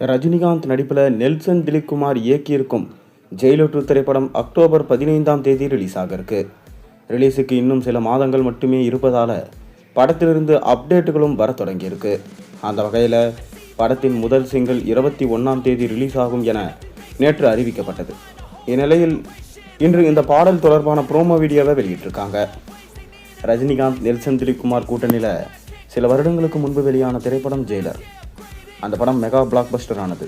ரஜினிகாந்த் நடிப்பில் Nelson Dilipkumar இயக்கியிருக்கும் Jailer 2 திரைப்படம் October 15ஆம் தேதி ரிலீஸ் ஆக இருக்கு. ரிலீஸுக்கு இன்னும் சில மாதங்கள் மட்டுமே இருப்பதால் படத்திலிருந்து அப்டேட்டுகளும் வர தொடங்கியிருக்கு. அந்த வகையில் படத்தின் முதல் சிங்கிள் 21ஆம் தேதி ரிலீஸ் ஆகும் என நேற்று அறிவிக்கப்பட்டது. இந்நிலையில் இன்று இந்த பாடல் தொடர்பான ப்ரோமோ வீடியோவை வெளியிட்டிருக்காங்க. ரஜினிகாந்த் நெல்சன் திலீப்குமார் கூட்டணியில் சில வருடங்களுக்கு முன்பு வெளியான திரைப்படம் ஜெயிலர். அந்த படம் மெகா பிளாக் பஸ்டர் ஆனது.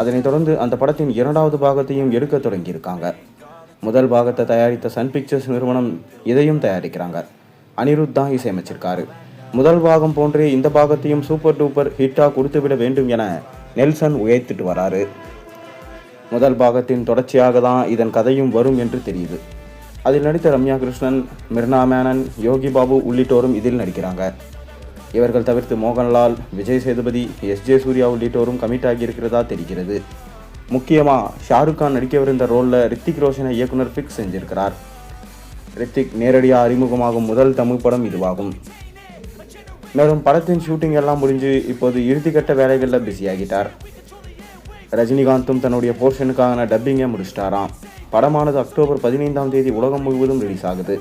அதனைத் தொடர்ந்து அந்த படத்தின் 2வது பாகத்தையும் எடுக்க தொடங்கியிருக்காங்க. முதல் பாகத்தை தயாரித்த சன் பிக்சர்ஸ் நிறுவனம் இதையும் தயாரிக்கிறாங்க. அனிருத் தான் இசையமைச்சிருக்காரு. முதல் பாகம் போன்றே இந்த பாகத்தையும் சூப்பர் டூப்பர் ஹிட்டாக கொடுத்துவிட வேண்டும் என நெல்சன் உயர்த்திட்டு வராரு. முதல் பாகத்தின் தொடர்ச்சியாக தான் இதன் கதையும் வரும் என்று தெரியுது. அதில் நடித்த ரம்யா கிருஷ்ணன், மிர்னா மேனன், யோகி பாபு உள்ளிட்டோரும் இதில் நடிக்கிறாங்க. இவர்கள் தவிர்த்து மோகன்லால், விஜய் சேதுபதி, எஸ்.ஜே. சூர்யா உள்ளிட்டோரும் கமிட் ஆகியிருக்கிறதா தெரிகிறது. முக்கியமாக ஷாருக் கான் நடிக்கவிருந்த ரோலில் ரித்திக் ரோஷனை இயக்குனர் ஃபிக்ஸ் செஞ்சிருக்கிறார். ரித்திக் நேரடியாக அறிமுகமாகும் முதல் தமிழ் படம் இதுவாகும். மேலும் படத்தின் ஷூட்டிங் எல்லாம் முடிஞ்சு இப்போது இறுதிக்கட்ட வேலைகளில் பிஸியாகிட்டார். ரஜினிகாந்தும் தன்னுடைய போர்ஷனுக்கான டப்பிங்கை முடிச்சிட்டாராம். படமானது அக்டோபர் 15ஆம் தேதி உலகம் முழுவதும் ரிலீஸ் ஆகுது.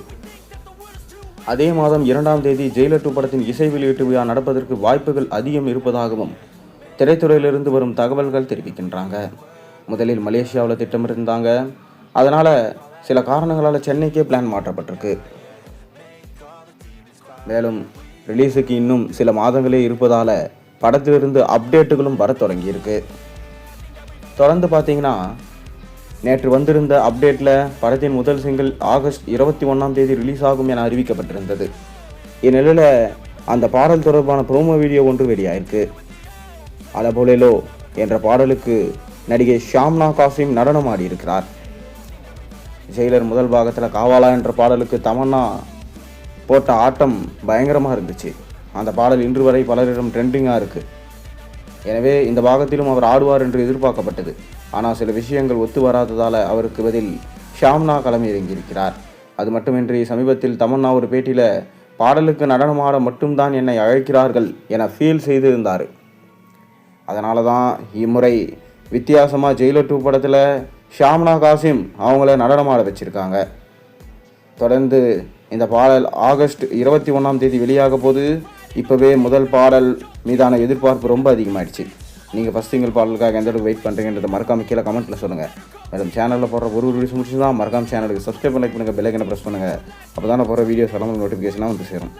அதே மாதம் 2ஆம் தேதி ஜெயிலர் 2 படத்தின் இசை வெளியீட்டு விழா நடப்பதற்கு வாய்ப்புகள் அதிகம் இருப்பதாகவும் திரைத்துறையிலிருந்து வரும் தகவல்கள் தெரிவிக்கின்றாங்க. முதலில் மலேசியாவில் திட்டமிட்டிருந்தாங்க. அதனால் சில காரணங்களால் சென்னைக்கே பிளான் மாற்றப்பட்டிருக்கு. மேலும் ரிலீஸுக்கு இன்னும் சில மாதங்களே இருப்பதால் படத்திலிருந்து அப்டேட்டுகளும் வர தொடங்கியிருக்கு. தொடர்ந்து பார்த்தீங்கன்னா நேற்று வந்திருந்த அப்டேட்டில் படத்தின் முதல் சிங்கிள் ஆகஸ்ட் 21ஆம் தேதி ரிலீஸ் ஆகும் என அறிவிக்கப்பட்டிருந்தது. இந்நிலையில் அந்த பாடல் தொடர்பான ப்ரோமோ வீடியோ ஒன்று வெளியாயிருக்கு. அலபோலேலோ என்ற பாடலுக்கு நடிகை ஷாம்னா காசிம் நடனம் ஆடியிருக்கிறார். ஜெயிலர் முதல் பாகத்தில் காவாலா என்ற பாடலுக்கு தமன்னா போட்ட ஆட்டம் பயங்கரமாக இருந்துச்சு. அந்த பாடல் இன்று வரை பலரிடம் ட்ரெண்டிங்காக இருக்குது. எனவே இந்த பாகத்திலும் அவர் ஆடுவார் என்று எதிர்பார்க்கப்பட்டது. ஆனால் சில விஷயங்கள் ஒத்து வராததால் அவருக்கு பதில் ஷாம்னா களமிறங்கியிருக்கிறார். அது மட்டுமின்றி சமீபத்தில் தமன்னா ஒரு பேட்டியில் பாடலுக்கு நடனமாட மட்டும்தான் என்னை அழைக்கிறார்கள் என ஃபீல் செய்திருந்தார். அதனால தான் இம்முறை வித்தியாசமாக ஜெயிலர் 2 படத்தில் ஷாம்னா காசிம் அவங்கள நடனமாட வச்சுருக்காங்க. தொடர்ந்து இந்த பாடல் ஆகஸ்ட் 21ஆம் தேதி வெளியாக போது இப்போவே முதல் பாடல் மீதான எதிர்பார்ப்பு ரொம்ப அதிகமாகிடுச்சு. நீங்கள் ஃபஸ்ட் சிங்கிள் பாடலுக்காக எந்த அளவுக்கு வெயிட் பண்ணுறீங்கன்றதை மறக்காம கீழே கமெண்ட்டில் சொல்லுங்கள். மேலும் சேனலில் போடுற ஒரு வீடியோஸ் முடிச்சு தான் மறக்காம சேனலுக்கு சப்ஸ்கிரைப் பண்ணி பெல் ஐக்கனை ப்ரெஸ் பண்ணுங்கள். அப்போ தான் போகிற வீடியோஸ் எல்லாம் நோட்டிஃபிகேஷனாக வந்து சேரும்.